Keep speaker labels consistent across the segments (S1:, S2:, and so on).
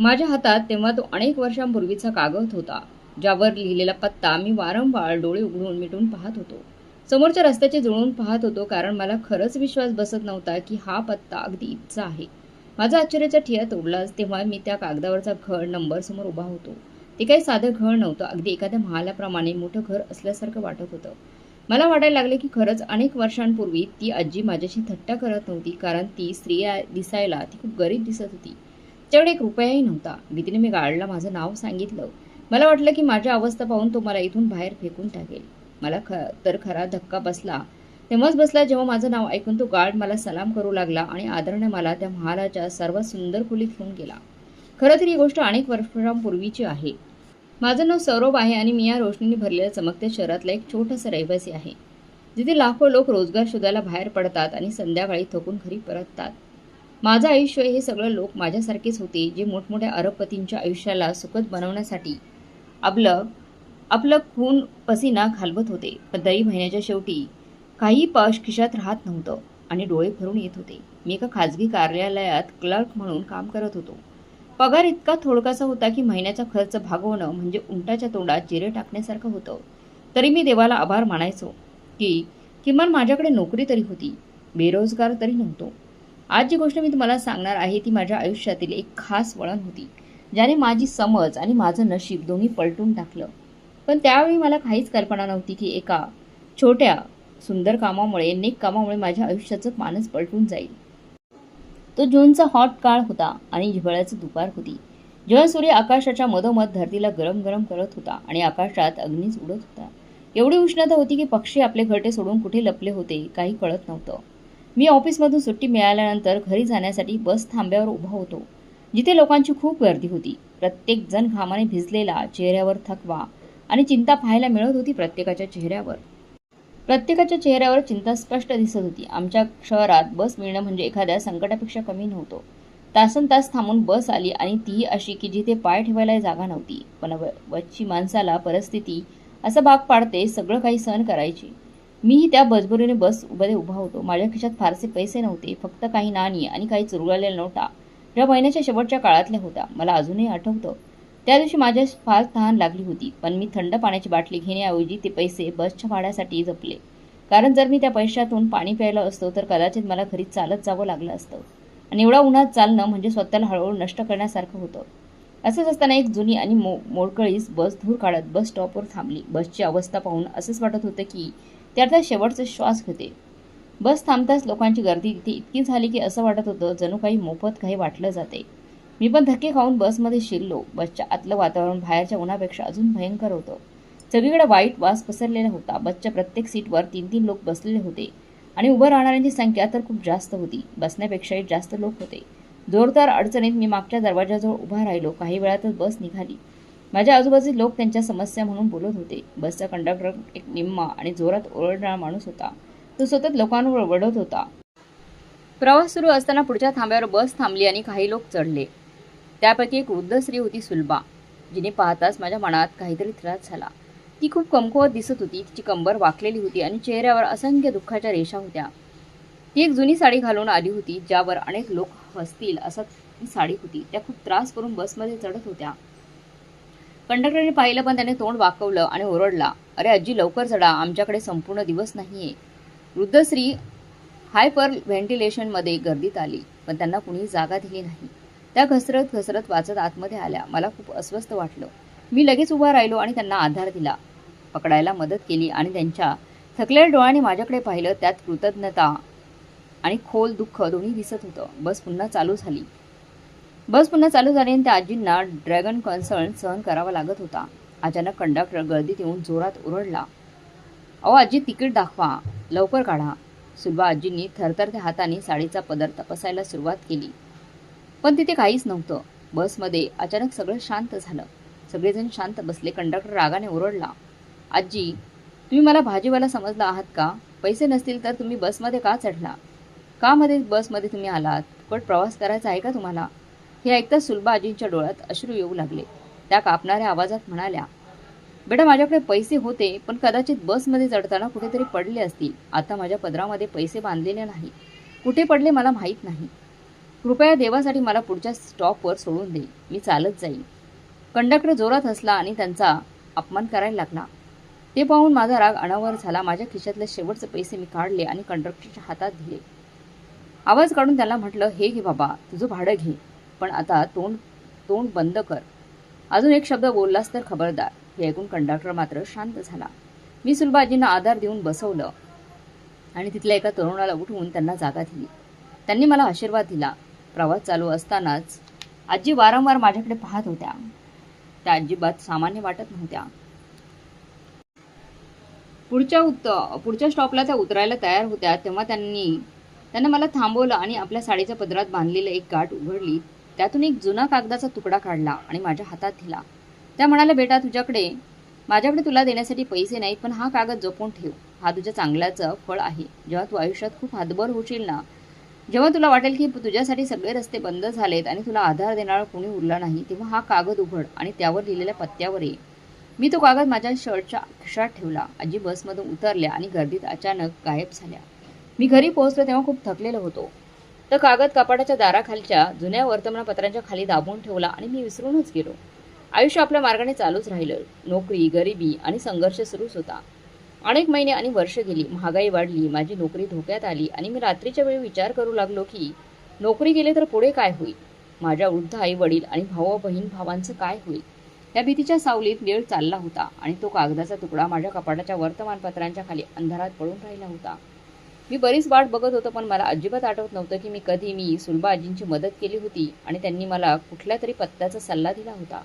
S1: माझ्या हातात तेव्हा तो अनेक वर्षांपूर्वीचा कागद होता, ज्यावर लिहिलेला पत्ता मी वारंवार डोळे उघडून मिटून पाहत होतो. समोरच्या रस्त्याचे जुळवून पाहत होतो, कारण मला खरंच विश्वास बसत नव्हता की हा पत्ता अगदी इथचा आहे. माझा आश्चर्याचा ठिया तोडलाच तेव्हा मी त्या कागदावरचा घर नंबर समोर उभा होतो. ते काही साधं घर नव्हतं, अगदी एखाद्या महालाप्रमाणे मोठं घर असल्यासारखं वाटत होतं. मला वाटायला लागले की खरंच अनेक वर्षांपूर्वी ती आजी माझ्याशी थट्टा करत नव्हती, कारण ती स्त्री दिसायला ती खूप गरीब दिसत होती. त्याच्याकडे एक रुपयाही नव्हता. भीतीने मी गार्डला माझं नाव सांगितलं. मला वाटलं की माझ्या अवस्था पाहून तो मला इथून बाहेर फेकून टाकेल. मला तर खरा धक्का बसला तेव्हाच बसला, जेव्हा माझं नाव ऐकून तो गार्ड मला सलाम करू लागला आणि आदराने मला त्या महालाच्या सर्वात सुंदर खोलीत घेऊन गेला. खरं तर ही गोष्ट अनेक वर्षांपूर्वीची आहे. माझं नाव सौरभ आहे आणि मी या रोशनीने भरलेल्या चमकत्या शहरातला एक छोटासा रहिवासी आहे, जिथे लाखो लोक रोजगार शोधायला बाहेर पडतात आणि संध्याकाळी थकून घरी परततात. माझं आयुष्य हे सगळं लोक माझ्यासारखेच होते, जे मोठमोठ्या अरबपतींच्या आयुष्याला सुखद बनवण्यासाठी आपलं आपलं खून पसीना घालवत होते. पण दरी महिन्याच्या शेवटी काही पाश खिशात राहत नव्हतं आणि डोळे भरून येत होते. मी एका खाजगी कार्यालयात क्लर्क म्हणून काम करत होतो. पगार इतका थोडकासा होता की महिन्याचा खर्च भागवणं म्हणजे उंटाच्या तोंडात जिरे टाकण्यासारखं होतं. तरी मी देवाला आभार मानायचो की किमान माझ्याकडे नोकरी तरी होती, बेरोजगार तरी नव्हतो. आज जी गोष्ट मी तुम्हाला सांगणार आहे ती माझ्या आयुष्यातील एक खास वळण होती, ज्याने माझी समज आणि माझं नशीब दोन्ही पलटून टाकलं. पण त्यावेळी मला काहीच कल्पना नव्हती की एका छोट्या सुंदर कामामुळे, नेक कामामुळे माझ्या आयुष्याचं पानच पलटून जाईल. तो जूनचा हॉट काळ होता आणि हिवाळ्याची दुपार होती, जेव्हा सूर्य आकाशाच्या मधोमध धरतीला गरम गरम करत होता आणि आकाशात अग्नीच उडत होता. एवढी उष्णता होती की पक्षी आपले घरटे सोडून कुठे लपले होते काही कळत नव्हतं. मी ऑफिसमधून सुट्टी मिळाल्यानंतर घरी जाण्यासाठी बस थांब्यावर उभा होतो, जिथे लोकांची खूप गर्दी होती. प्रत्येक जण घामाने भिजलेला, चेहऱ्यावर थकवा आणि चिंता पाहायला मिळत होती. प्रत्येकाच्या चेहऱ्यावर चिंता स्पष्ट दिसत होती. आमच्या शहरात बस मिळणं म्हणजे एखाद्या संकटापेक्षा कमी नव्हतं. तासनतास थांबून बस आली आणि तीही अशी की जिथे पाय ठेवायला जागा नव्हती. पण वच्ची माणसाला परिस्थिती असा भाग पाडते सगळं काही सहन करायची. मीही त्या बसबरीने मध्ये उभा होतो. माझ्या खिशात फारसे पैसे नव्हते, फक्त काही नाणी आणि काही चुरगळलेल्या नोटा, ज्या महिन्याच्या शेवटच्या काळातल्या होत्या. मला अजूनही आठवतं, त्या दिवशी माझ्या फार तहान लागली होती, पण मी थंड पाण्याची बाटली घेण्याऐवजी ते पैसे बसच्या भाड्यासाठी जपले. कारण जर मी त्या पैशातून पाणी प्यायलं असतो तर कदाचित मला घरी चालत जावं लागलं असतं, आणि एवढा उन्हात चालणं म्हणजे स्वतःला हळूहळू नष्ट करण्यासारखं होतं. असंच असताना एक जुनी आणि मोडकळीस बस धूर काढत बस स्टॉपवर थांबली. बसची अवस्था पाहून असंच वाटत होतं की ते अर्थात शेवटचे श्वास घेते. बस थांबताच लोकांची गर्दी तिथे इतकी झाली की असं वाटत होतं जणू काही मोफत काही वाटलं जाते. मी पण धक्के खाऊन बसमध्ये शिरलो. बसच्या आतलं वातावरण बाहेरच्या उन्हापेक्षा अजून भयंकर होतं. सगळीकडे वाईट वास पसरलेला होता. बसच्या प्रत्येक सीटवर 3-3 लोक बसलेले होते आणि उभं राहणाऱ्यांची संख्या तर खूप जास्त होती. बसण्यापेक्षाही जास्त लोक होते. जोरदार अडचणीत मी मागच्या दरवाजाजवळ उभा राहिलो. काही वेळातच बस निघाली. माझ्या आजूबाजूचे लोक त्यांच्या समस्या म्हणून बोलत होते. बसचा कंडक्टर एक निम्मा आणि जोरात ओरडणारा माणूस होता. तो सतत लोकांवर ओरडत होता. प्रवास सुरू असताना पुढच्या थांब्यावर बस थांबली आणि काही लोक चढले. त्यापैकी एक वृद्ध स्त्री होती, सुलभा, जिने पाहताच माझ्या मनात काहीतरी त्रास झाला. ती खूप कमकुवत दिसत होती. तिची कंबर वाकलेली होती आणि चेहऱ्यावर असंख्य दुःखाच्या रेषा होत्या. ती एक जुनी साडी घालून आली होती, ज्यावर अनेक लोक हसतील असं ती साडी होती. त्या खूप त्रास करून बसमध्ये चढत होत्या. कंडक्टरने पाहिलं, पण त्याने तोंड वाकवलं आणि ओरडला, "अरे आजी, लवकर चढा, आमच्याकडे संपूर्ण दिवस नाहीये." वृद्ध स्त्री हायपर व्हेंटिलेशनमध्ये गर्दीत आली, पण त्यांना कुणी जागा दिली नाही. त्या घसरत घसरत वाचत आतमध्ये आल्या. मला खूप अस्वस्थ वाटलं. मी लगेच उभा राहिलो आणि त्यांना आधार दिला, पकडायला मदत केली आणि त्यांच्या थकलेल्या डोळ्यांनी माझ्याकडे पाहिलं. त्यात कृतज्ञता आणि खोल दुःख दोन्ही दिसत होतं. बस पुन्हा चालू झाली आणि त्या आजींना ड्रॅगन कन्सर्न सहन करावा लागत होता. अचानक कंडक्टर गर्दीत येऊन जोरात ओरडला, "अहो आजी, तिकीट दाखवा, लवकर काढा." सुलभा आजींनी थरथरत्या हाताने साडीचा पदर तपासायला सुरुवात केली, पण तिथे काहीच नव्हतं. बसमध्ये अचानक सगळं शांत झालं. सगळेजण शांत बसले. कंडक्टर रागाने ओरडला, "आजी, तुम्ही मला भाजीवाला समजला आहात का? पैसे नसतील तर तुम्ही बसमध्ये का चढला? का मध्ये बसमध्ये तुम्ही आलात? फुकट प्रवास करायचा आहे का तुम्हाला?" हे ऐकताच सुलभा आजींच्या डोळ्यात अश्रू येऊ लागले. त्या कापणाऱ्या आवाजात म्हणाल्या, "बेटा, माझ्याकडे पैसे होते, पण कदाचित बसमध्ये चढताना कुठेतरी पडले असतील. आता माझ्या पदरामध्ये पैसे बांधलेले नाही. कुठे पडले मला माहीत नाही." कृपया देवासाठी मला पुढच्या स्टॉपवर सोडून दे, मी चालत जाईन. कंडक्टर जोरात हसला आणि त्यांचा अपमान करायला लागला. ते पाहून माझा राग अनावर झाला. माझ्या खिशातले शेवटचे पैसे मी काढले आणि कंडक्टरच्या हातात दिले. आवाज काढून त्याला म्हटलं, हे घे बाबा, तुझं भाडं घे, पण आता तोंड तोंड बंद कर. अजून एक शब्द बोललास तर खबरदार. हे ऐकून कंडक्टर मात्र शांत झाला. मी सुलभाजींना आधार देऊन बसवलं आणि तिथल्या एका तरुणाला उठवून त्यांना जागा दिली. त्यांनी मला आशीर्वाद दिला. प्रवास चालू असतानाच आजी वारंवार माझ्याकडे पाहत होत्या. त्या अजिबात सामान्य वाटत नव्हत्या. पुढच्या स्टॉपला त्या उतरायला तयार होत्या तेव्हा त्यांना मला थांबवलं आणि आपल्या साडीच्या पदरात बांधलेलं एक गाठ उघडली. त्यातून एक जुना कागदाचा तुकडा काढला आणि माझ्या हातात दिला. त्या म्हणाल्या, बेटा, माझ्याकडे तुला देण्यासाठी पैसे नाहीत, पण हा कागद जपून ठेव. हा तुझ्या चांगल्याचं फळ आहे. जेव्हा तू आयुष्यात खूप हातभर होशील ना, जेव्हा तुला वाटेल की तुझ्यासाठी सगळे रस्ते बंद झालेत आणि तुला आधार देणारा कोणी उरला नाही, तेव्हा हा कागद उघड आणि त्यावर लिहिलेल्या पत्त्यावर ये. मी तो कागद माझ्या शर्टच्या खिशात ठेवला. आजी बसमधून उतरल्या आणि गर्दीत अचानक गायब झाल्या. मी घरी पोहोचलो तेव्हा खूप थकलेलो होतो. तर कागद कपाटाच्या दाराखालच्या जुन्या वर्तमानपत्रांच्या खाली दाबून ठेवला आणि मी विसरूनच गेलो. आयुष्य आपल्या मार्गाने चालूच राहिलं. नोकरी, गरिबी आणि संघर्ष सुरूच होता. अनेक महिने आणि वर्ष गेली. महागाई वाढली, माझी नोकरी धोक्यात आली आणि मी रात्रीच्या वेळी विचार करू लागलो की नोकरी गेली तर पुढे काय होईल? माझ्या वृद्ध आई वडील आणि भावांचं काय होईल? या भीतीच्या सावलीत वेळ चालला होता आणि तो कागदाचा तुकडा माझ्या कपाटाच्या वर्तमानपत्रांच्या खाली अंधारात पडून राहिला होता. मी बरीच वाट बघत होतो, पण मला अजिबात आठवत नव्हतं की मी सुलभा आजींची मदत केली होती आणि त्यांनी मला कुठल्या तरी पत्त्याचा सल्ला दिला होता.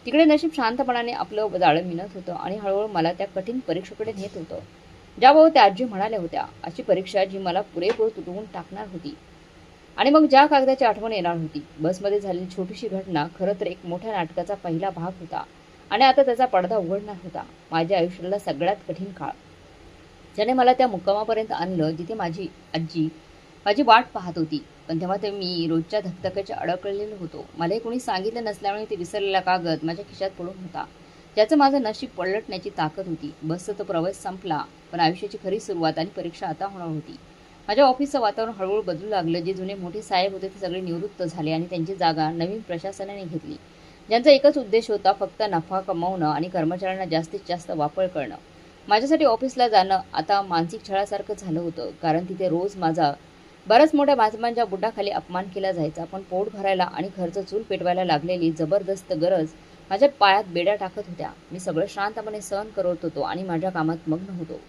S1: तिकडे नशीब शांतपणाने आपलं जाळं मिनत होतं आणि हळूहळू मला त्या कठीण परीक्षेकडे नेत होतं. ज्याबाबत त्या आजी म्हणाल्या होत्या, अशी परीक्षा जी मला पुरेपूर तुटवून टाकणार होती आणि मग ज्या कागदाची आठवण येणार होती. बसमध्ये झालेली छोटीशी घटना खरं तर एक मोठ्या नाटकाचा पहिला भाग होता आणि आता त्याचा पडदा उघडणार होता. माझ्या आयुष्याला सगळ्यात कठीण काळ, ज्याने मला त्या मुक्कामापर्यंत आणलं जिथे माझी आजी माझी वाट पाहत होती. पण तेव्हा मी रोजच्या धकधकाच्या अडकलेलो होतो. मला कोणी सांगितलं नसल्यामुळे ते विसरलेला कागद माझ्या खिशात पडून होता, ज्याचं माझं नशीब पलटण्याची ताकद होती. बसचा तो प्रवास संपला, पण आयुष्याची खरी सुरुवात आणि परीक्षा आता होणार होती. माझ्या ऑफिसचं वातावरण हळूहळू बदलू लागलं. जे जुने मोठे साहेब होते ते सगळे निवृत्त झाले आणि त्यांची जागा नवीन प्रशासनाने घेतली, ज्यांचा एकच उद्देश होता, फक्त नफा कमावणं आणि कर्मचाऱ्यांना जास्तीत जास्त वापर करणं. माझ्यासाठी ऑफिसला जाणं आता मानसिक छळासारखं झालं होतं, कारण तिथे रोज माझा बऱ्याच मोठ्या माणसांच्या बुटाखाली अपमान केला जायचा. पण पोट भरायला आणि खर्च चूल पेटवायला लागलेली जबरदस्त गरज माझ्या पायात बेड्या टाकत होत्या. मी सगळं शांतपणे सहन करत होतो आणि माझ्या कामात मग्न होतो.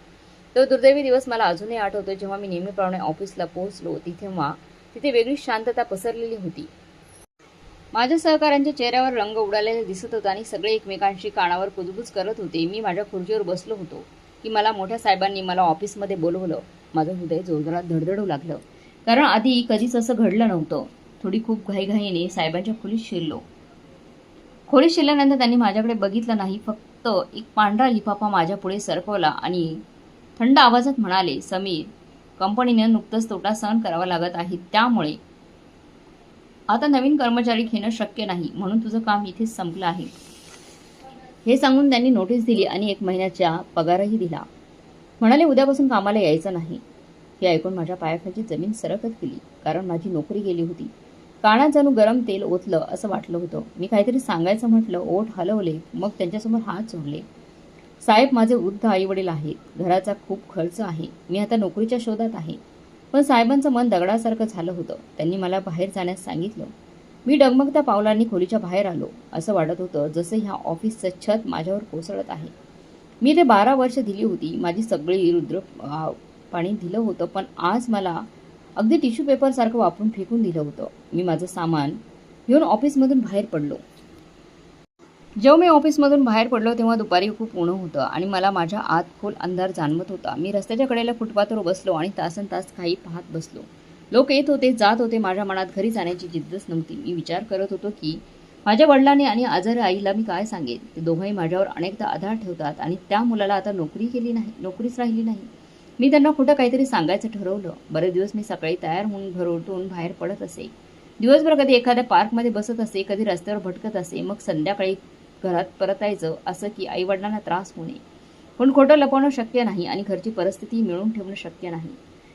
S1: तो दुर्दैवी दिवस मला अजूनही आठवतो, जेव्हा मी नेहमीप्रमाणे ऑफिसला पोहोचलो. तिथे वेगळीच शांतता पसरलेली होती. माझ्या सहकाऱ्यांच्या चेहऱ्यावर रंग उडालेले दिसत होता आणि सगळे एकमेकांशी कानावर कुजबुज करत होते. मी माझ्या खुर्चीवर बसलो होतो की मला मोठ्या साहेबांनी मला ऑफिसमध्ये बोलवलं. माझं हृदय जोरदारात धडधडू लागलं, कारण आधी कधीच असं घडलं नव्हतं. थोडी खूप घाईघाईने साहेबांच्या खोलीत शिरलो. खोलीत शिरल्यानंतर त्यांनी माझ्याकडे बघितलं नाही, फक्त एक पांढरा लिफाफा माझ्या पुढे सरकवला आणि थंड आवाजात म्हणाले, समीर, कंपनीने नुकतंच तोटा सहन करावा लागत आहे, त्यामुळे आता नवीन कर्मचारी घेणं शक्य नाही, म्हणून तुझं काम इथेच संपलं आहे. हे सांगून त्यांनी नोटीस दिली आणि 1 महिन्याचा पगारही दिला. म्हणाले, उद्यापासून कामाला यायचं नाही. हे ऐकून माझ्या पायाखालची जमीन सरकत गेली, कारण माझी नोकरी गेली होती. कानात जणू गरम तेल ओतलं असं वाटलं होतं. मी काहीतरी सांगायचं म्हटलं, ओठ हलवले, मग त्यांच्यासमोर हात जोडले. साहेब, माझे वृद्ध आईवडील आहेत, घराचा खूप खर्च आहे, मी आता नोकरीच्या शोधात आहे. पण साहेबांचं मन दगडासारखं झालं होतं. त्यांनी मला बाहेर जाण्यास सांगितलं. मी डगमगत्या पावलांनी खोलीच्या बाहेर आलो. असं वाटत होतं जसं ह्या ऑफिसचं छत माझ्यावर कोसळत आहे. मी ते 12 वर्ष दिली होती, माझी सगळी रुद्र पाणी दिलं होतं, पण आज मला अगदी टिश्यू पेपरसारखं वापरून फेकून दिलं होतं. मी माझं सामान घेऊन ऑफिसमधून बाहेर पडलो. जेव्हा मी ऑफिसमधून बाहेर पडलो तेव्हा दुपारी खूप ऊन होतं आणि मला माझ्या आत खोल अंधार जाणवत होता. मी रस्त्याच्या कडेला फुटपाथवर बसलो आणि तासनतास काही पाहत बसलो. लोक येत होते, जात होते. माझ्या मनात घरी जाण्याची जिद्दच नव्हती. मी विचार करत होतो की माझ्या वडिलांनी आणि आजारी आईला मी काय सांगेन. ते दोघंही माझ्यावर अनेकदा आधार ठेवतात आणि त्या मुलाला आता नोकरीच राहिली नाही. मी त्यांना खोटं काहीतरी सांगायचं ठरवलं. बरेच दिवस मी सकाळी तयार होऊन घर उठून बाहेर पडत असे. दिवसभर कधी एखाद्या पार्कमध्ये बसत असे, कधी रस्त्यावर भटकत असे, मग संध्याकाळी घरात परतायचं, असं की आईवडिलांना त्रास होऊ नये. पण खोटं लपवणं शक्य नाही आणि घरची परिस्थिती मिळवून ठेवणं शक्य नाही.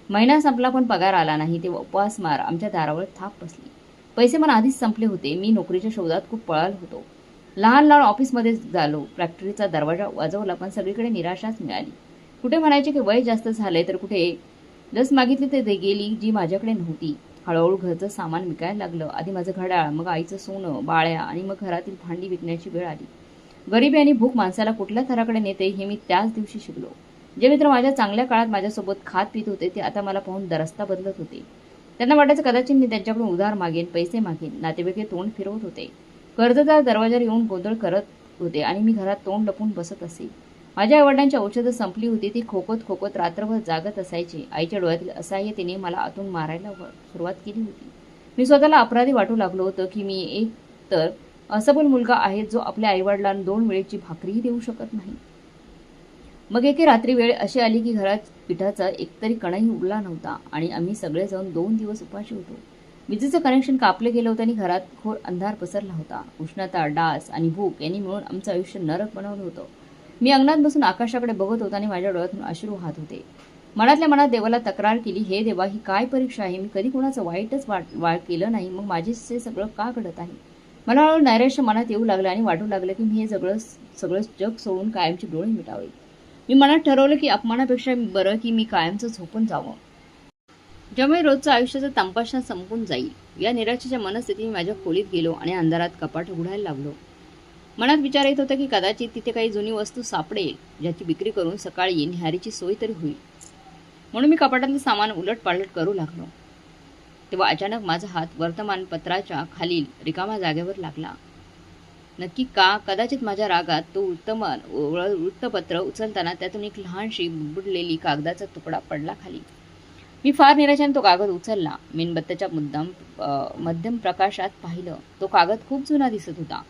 S1: महिना संपला पण पगार आला नाही. ते उपवासमार आमच्या दारावर थाप बसली. पैसे पण आधीच संपले होते. मी नोकरीच्या शोधात खूप पळालो होतो. लहान लहान ऑफिसमध्ये झालो. फॅक्टरीचा दरवाजा वाजवला पण सगळीकडे निराशाच मिळाली. कुठे म्हणायचे की वय जास्त झालंय, तर कुठे लस मागितली तर ते गेली जी माझ्याकडे नव्हती. हळूहळू घरचं सामान विकायला लागलं. आधी माझं घड्याळ, मग आईचं सोनं, बाळ्या आणि मग घरातील भांडी विकण्याची वेळ आली. गरिबी आणि भूक माणसाला कुठल्या थराकडे नेते हे मी त्याच दिवशी शिकलो. जे मित्र माझ्या चांगल्या काळात माझ्यासोबत खात पित होते ते आता मला पाहून दरस्ता बदलत होते. त्यांना वाटायचं कदाचित मी त्यांच्याकडून उधार मागेन, पैसे मागेन. नातेवाईक तोंड फिरवत होते. कर्जदार दरवाजावर येऊन गोंधळ करत होते आणि मी घरात तोंड लपून बसत असे. माझ्या आईवडिलांची औषधं संपली होती. ती खोकत खोकत रात्रभर जागत असायचे. आईच्या डोळ्यातील असहाय्यतेने मला आतून मारायला सुरुवात केली होती. मी स्वतःला अपराधी वाटू लागलो होतो की मी एक तर असबल मुलगा आहे जो आपल्या आईवडिलांना 2 वेळेची भाकरीही देऊ शकत नाही. मग एके रात्री वेळ अशी आली की घरात पिठाचा एकतरी कणही उरला नव्हता आणि आम्ही सगळे जाऊन 2 दिवस उपाशी होतो. विजेचं कनेक्शन कापलं गेलं होतं आणि घरात घोर अंधार पसरला होता. उष्णता, डास आणि भूक यांनी मिळून आमचं आयुष्य नरक बनवलं होतं. मी अंगणात बसून आकाशाकडे बघत होता आणि माझ्या डोळ्यातून अश्रू वाहत होते. मनातल्या मनात देवाला तक्रार केली, हे देवा, ही काय परीक्षा आहे? मी कधी कोणाचं वाईटच केलं नाही, मग माझे सगळं का घडत आहे? मला हळूहळू नैराश्य मनात येऊ लागलं आणि वाटू लागलं की मी हे सगळं जग सोडून कायमची डोळे मिटावे. मी मनात ठरवलं की अपमानापेक्षा बरं की मी कायमचं झोपून जावं, ज्यामुळे रोजचं आयुष्याचा तंपाशा संपून जाईल. या निराशेच्या मनस्थितीत मी माझ्या खोलीत गेलो आणि अंधारात कपाट उघडायला लागलो. मनात विचार येत होता की कदाचित तिथे काही जुनी वस्तू सापडेल ज्याची विक्री करून सकाळी न्याहारीची सोय तरी होईल. म्हणून मी कपाटातलं सामान उलटपालट करू लागलो. तेव्हा अचानक माझा हात वर्तमानपत्राच्या खालील रिकाम्या जागेवर लागला. नक्की का? कदाचित माझ्या रागात तो वृत्तपत्र उचलताना त्यातून एक लहानशी बुडबुडलेली कागदाचा तुकडा पडला खाली. मी फार निराशाने तो कागद उचलला. मेणबत्त्याच्या मध्यम प्रकाशात पाहिलं. तो कागद खूप जुना दिसत होता,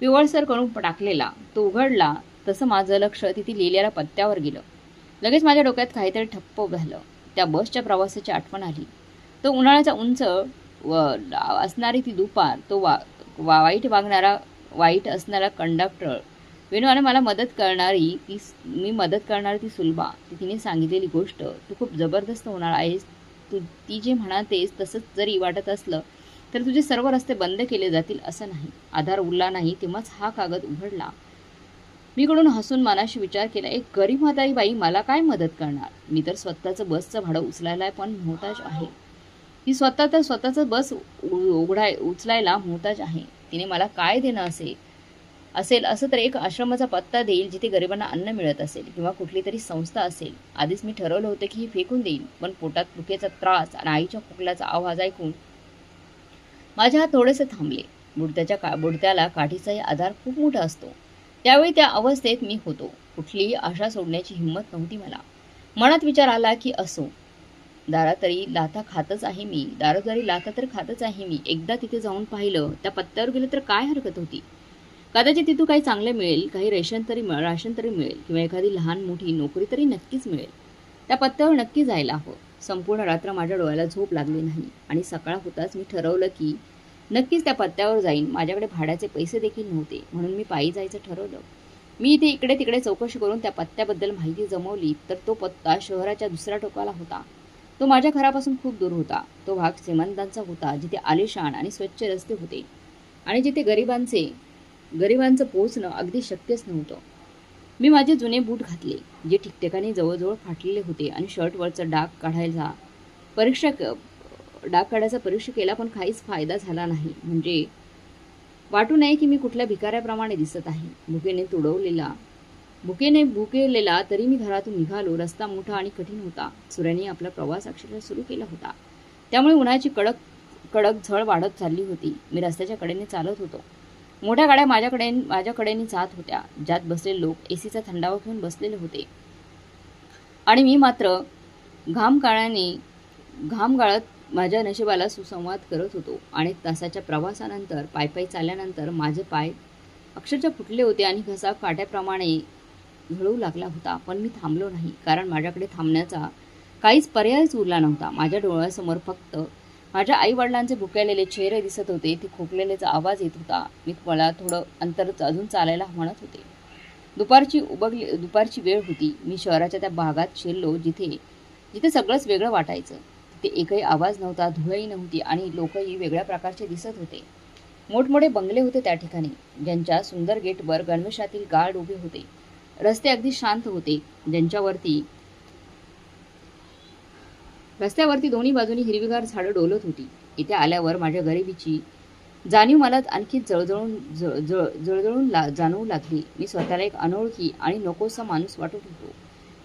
S1: पिवळसर करून टाकलेला. तो उघडला तसं माझं लक्ष तिथे लिहिलेल्या पत्त्यावर गेलं. लगेच माझ्या डोक्यात काहीतरी ठप्प झालं. त्या बसच्या प्रवासाची आठवण आली. तो उन्हाळ्याचा उंच असणारी ती दुपार, तो वाईट असणारा कंडक्टर वेणू आणि मी मदत करणारी ती सुलभा. तिने सांगितलेली गोष्ट, तू खूप जबरदस्त होणार आहेस. ती जे म्हणतेस तसंच जरी वाटत असलं तर तुझे सर्व रस्ते बंद केले जातील असं नाही. आधार उरला नाही तेव्हाच हा कागद उघडला. मी कडून हसून मनाशी विचार केला, एक गरीब म्हातारी बाई मला काय मदत करणार? मी तर स्वतःचं बसचं भाडं उचलायला पण मोहताज आहे. ती स्वतःचं बस उचलायला मोहताज आहे. तिने मला काय देणं असेल असं तर एक आश्रमाचा पत्ता देईल जिथे गरिबांना अन्न मिळत असेल, किंवा कुठली तरी संस्था असेल. आधीच मी ठरवलं होतं की हे फेकून देईन, पण पोटात भुकेचा त्रास आणि आईच्या खोकल्याचा आवाज ऐकून माझे हात थोडेसे थांबले. बुडत्याला काठीचाही आधार खूप मोठा असतो. त्यावेळी त्या अवस्थेत मी होतो. कुठलीही आशा सोडण्याची हिंमत नव्हती मला. मनात विचार आला की असो, दारातरी लाथा खातच आहे मी. एकदा तिथे जाऊन पाहिलं, त्या पत्त्यावर गेलं तर काय हरकत होती? कदाचित तिथून काही चांगले मिळेल, काही राशन तरी मिळेल, किंवा एखादी लहान मोठी नोकरी तरी नक्कीच मिळेल. त्या पत्त्यावर नक्की जायला हवं. संपूर्ण रात्र माझ्या डोळ्याला झोप लागली नाही आणि सकाळ होताच मी ठरवलं की नक्कीच त्या पत्त्यावर जाईन. माझ्याकडे भाड्याचे पैसे देखील नव्हते, म्हणून मी पायी जायचं ठरवलं. मी इथे इकडे तिकडे चौकशी करून त्या पत्त्याबद्दल माहिती जमवली तर तो पत्ता शहराच्या दुसऱ्या टोकाला होता. तो माझ्या घरापासून खूप दूर होता. तो भाग श्रीमंतांचा होता, जिथे आलिशान आणि स्वच्छ रस्ते होते आणि जिथे गरिबांचं पोहोचणं अगदी शक्यच नव्हतं. मी माझे जुने बूट घातले, जे ठिकठिकाणी जवळजवळ फाटलेले होते, आणि शर्टवरचा डाग काढायचा परीक्षा केला, पण काहीच फायदा झाला नाही. म्हणजे वाटू नये की मी कुठल्या भिकाऱ्याप्रमाणे दिसत आहे. भुकेलेला तरी मी घरातून निघालो. रस्ता मोठा आणि कठीण होता. सूर्याने आपला प्रवास अक्षरशः सुरू केला होता, त्यामुळे उन्हाची कडक झळ वाढत चालली होती. मी रस्त्याच्या कडेने चालत होतो. मोठ्या गाड्या माझ्याकडेने जात होत्या, ज्यात बसलेले लोक एसीचा थंडावा घेऊन बसलेले होते, आणि मी मात्र घाम गाळत माझ्या नशिबाला सुसंवाद करत होतो. अनेक तासाच्या प्रवासानंतर, पायी चालल्यानंतर माझे पाय अक्षरशः फुटले होते आणि घसा काट्याप्रमाणे घळू लागला होता. पण मी थांबलो नाही, कारण माझ्याकडे थांबण्याचा काहीच पर्यायच उरला नव्हता. माझ्या डोळ्यासमोर फक्त माझ्या आई वडिलांचे भुकेलेले चेहरे दिसत होते. ते खोकलेल्याचा आवाज येत होता. मी मला थोडं अंतर अजून चालायला म्हणत होते. दुपारची वेळ होती. मी शहराच्या त्या भागात शिरलो जिथे सगळंच वेगळं वाटायचं. तिथे एकही आवाज नव्हता, धुळही नव्हती आणि लोकही वेगळ्या प्रकारचे दिसत होते. मोठमोठे बंगले होते त्या ठिकाणी, ज्यांच्या सुंदर गेटवर गणवेशातील गार्ड उभे होते. रस्ते अगदी शांत होते, रस्त्यावरती दोन्ही बाजूनी हिरवीगार झाडं डोलत होती. इथे आल्यावर माझ्या गरिबीची जाणीव मला आणखी जळजळून जाणवू लागली. मी स्वतःला एक अनोळखी आणि नकोसा माणूस वाटत होतो,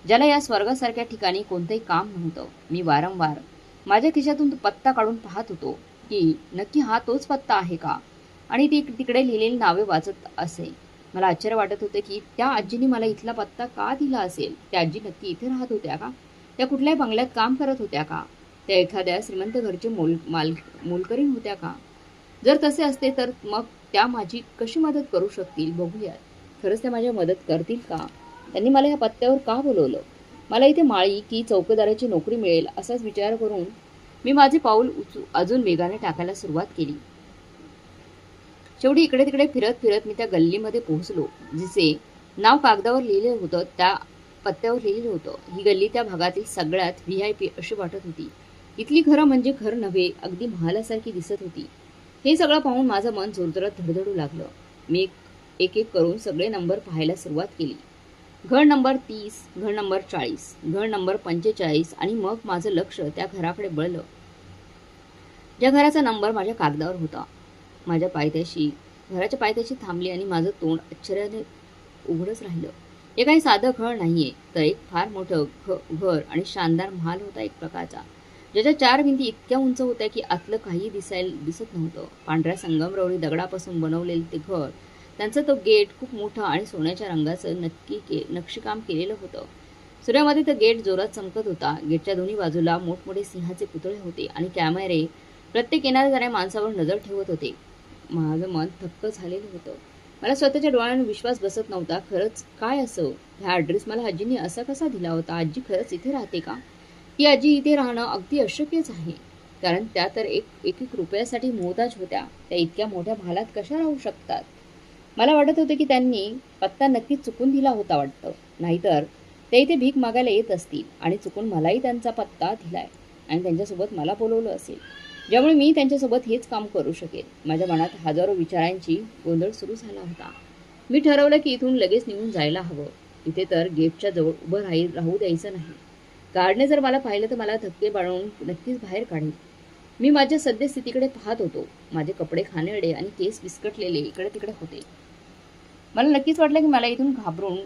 S1: ज्याला या स्वर्गासारख्या ठिकाणी कोणतंही काम नव्हतं. मी वारंवार माझ्या खिशातून तो पत्ता काढून पाहत होतो की नक्की हा तोच पत्ता आहे का, आणि ती तिकडे लिहिलेली नावे वाचत असे. मला आश्चर्य वाटत होते की त्या आजीने मला इथला पत्ता का दिला असेल. त्या आजी नक्की इथे राहत होत्या का? त्या कुठल्याही बंगल्यात काम करत होत्या का? त्या एखाद्या श्रीमंत घरचे मोलकरीण होत्या का? जर तसे असते तर मग त्या माझी कशी मदत करू शकतील बघूयात. खरंच त्या माझ्या मदत करतील का? त्यांनी मला या पत्त्यावर का बोलवलं? मला इथे माळी की चौकीदाराची नोकरी मिळेल असाच विचार करून मी माझे पाऊल अजून वेगाने टाकायला सुरुवात केली. शेवटी इकडे तिकडे फिरत फिरत मी त्या गल्लीमध्ये पोहोचलो. जिचे नाव कागदावर लिहिले होतं त्या पत्त्यावर लिहिलं होतं. ही गल्ली त्या भागातील सगळ्यात VIP अशी वाटत होती. इथली घरं म्हणजे घर नव्हे, अगदी महालासारखी दिसत होती. हे सगळं पाहून माझं मन जोरजोरात धडधडू लागलं. मी एक एक करून सगळे नंबर पाहायला सुरुवात केली. घर नंबर 30, घर नंबर 40, घर नंबर 45 आणि मग माझं लक्ष त्या घराकडे वळलं, ज्या घराचा नंबर माझ्या कागदावर होता. घराच्या पायथ्याशी थांबली आणि माझं तोंड आश्चर्याने उघडच राहिलं. हे काही साधं घर नाहीये, तर एक फार मोठं घर आणि शानदार महाल होता एक प्रकारचा, ज्याच्या 4 भिंती इतक्या उंच होत्या की आतलं काही दिसत नव्हतं. पांढऱ्या संगमरवरी दगडापासून बनवलेलं ते घर, त्यांचं तो गेट खूप मोठं आणि सोन्याच्या रंगाचं नक्षीकाम केलेलं होतं. सूर्यामध्ये तो गेट जोरात चमकत होता. गेटच्या दोन्ही बाजूला मोठमोठे सिंहाचे पुतळे होते आणि कॅमेरे प्रत्येक येणाऱ्या जाणाऱ्या माणसावर नजर ठेवत होते. माझं मन थक्क झालेलं होतं. मला स्वतःच्या डोळ्यांना विश्वास बसत नव्हता. खरंच काय असं? हा ॲड्रेस मला आजींनी असा कसा दिला होता? आजी खरंच इथे राहते का? ती आजी इथे राहणं अगदी अशक्यच आहे, कारण त्या तर एक रुपयासाठी मोहताज होत्या. त्या इतक्या मोठ्या महालात कशा राहू शकतात? मला वाटत होतं की त्यांनी पत्ता नक्कीच चुकून दिला होता वाटतं, नाहीतर ते इथे भीक मागायला येत असतील आणि चुकून मलाही त्यांचा पत्ता दिलाय आणि त्यांच्यासोबत मला बोलवलं असेल, ज्यामुळे मी त्यांच्यासोबत हेच काम करू शकेल. माझ्या मनात हजारो विचारांची गोंधळ सुरू झाला होता. मी ठरवलं की इथून लगेच निघून जायला हवं. इथे तर गेटच्या जवळ उभं राहू द्यायचं नाही. गार्डने जर मला पाहिलं तर मला धक्के बाळवून नक्कीच बाहेर काढेल. मी माझ्या सद्यस्थितीकडे पाहत होतो. माझे कपडे खानेरडे आणि केस विस्कटलेले इकडे तिकडे होते. मला नक्कीच वाटलं की मला इथून घाबरून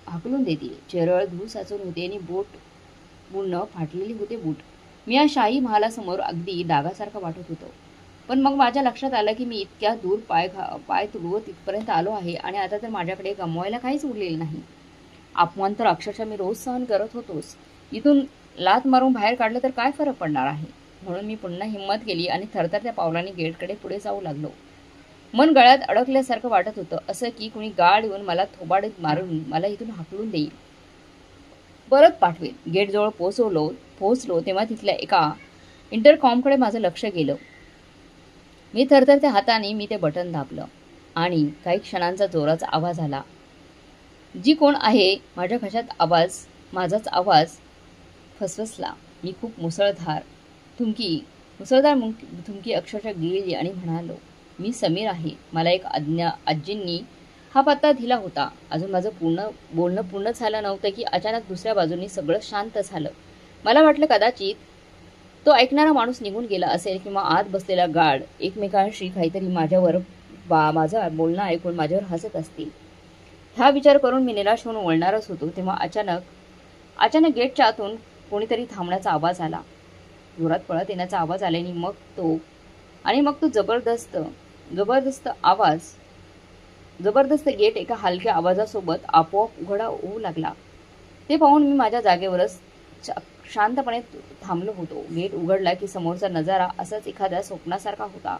S1: हाकलून देतील. चेरळ धूळ साचून होते आणि पूर्ण फाटलेली होते बूट. मी या शाही महालासमोर अगदी डागासारखा वाटत होतो. पण मग माझ्या लक्षात आलं की मी इतक्या दूर पाय तुडवत इथपर्यंत आलो आहे आणि आता तर माझ्याकडे गमवायला काहीच उरलेलं नाही. अपमान तर अक्षरशः मी रोज सहन करत होतोच. इथून लाथ मारून बाहेर काढलं तर काय फरक पडणार आहे? म्हणून मी पुन्हा हिंमत केली आणि थरथरत्या पावलांनी गेटकडे पुढे जाऊ लागलो. मन गळ्यात अडकल्यासारखं वाटत होतं, असं की कुणी गाड येऊन मला थोबाडीत मारून मला इथून हाकलून देईल, परत पाठवेल. गेटजवळ पोहोचलो तेव्हा तिथल्या एका इंटरकॉमकडे माझं लक्ष गेलं. मी थरथरत्या हाताने मी ते बटन दाबलं आणि काही क्षणांचा जोराचा आवाज आला. जी कोण आहे? माझ्या घशात माझाच आवाज फसफसला. मी खूप मुसळधार थुंकी अक्षरशः गिळली आणि म्हणालो, मी समीर आहे. मला एक आजींनी हा पत्ता दिला होता. अजून माझं बोलणं पूर्ण झालं नव्हतं की अचानक दुसऱ्या बाजूनी सगळं शांत झालं. मला वाटलं कदाचित तो ऐकणारा माणूस निघून गेला असेल किंवा आत बसलेला गार्ड एकमेकांशी काहीतरी माझं बोलणं ऐकून माझ्यावर हसत असतील. हा विचार करून मी निराश होऊन वळणारच होतो तेव्हा अचानक गेटच्या आतून कोणीतरी थांबण्याचा आवाज आला. जोरात पळत येण्याचा आवाज आल्याने मग तो जबरदस्त गेट एका हलक्या आवाजासोबत आपोआप उघडा होऊ लागला. ते पाहून मी माझ्या जागेवरच शांतपणे थांबलो होतो. गेट उघडला की समोरचा नजारा असाच एखाद्या स्वप्नासारखा होता.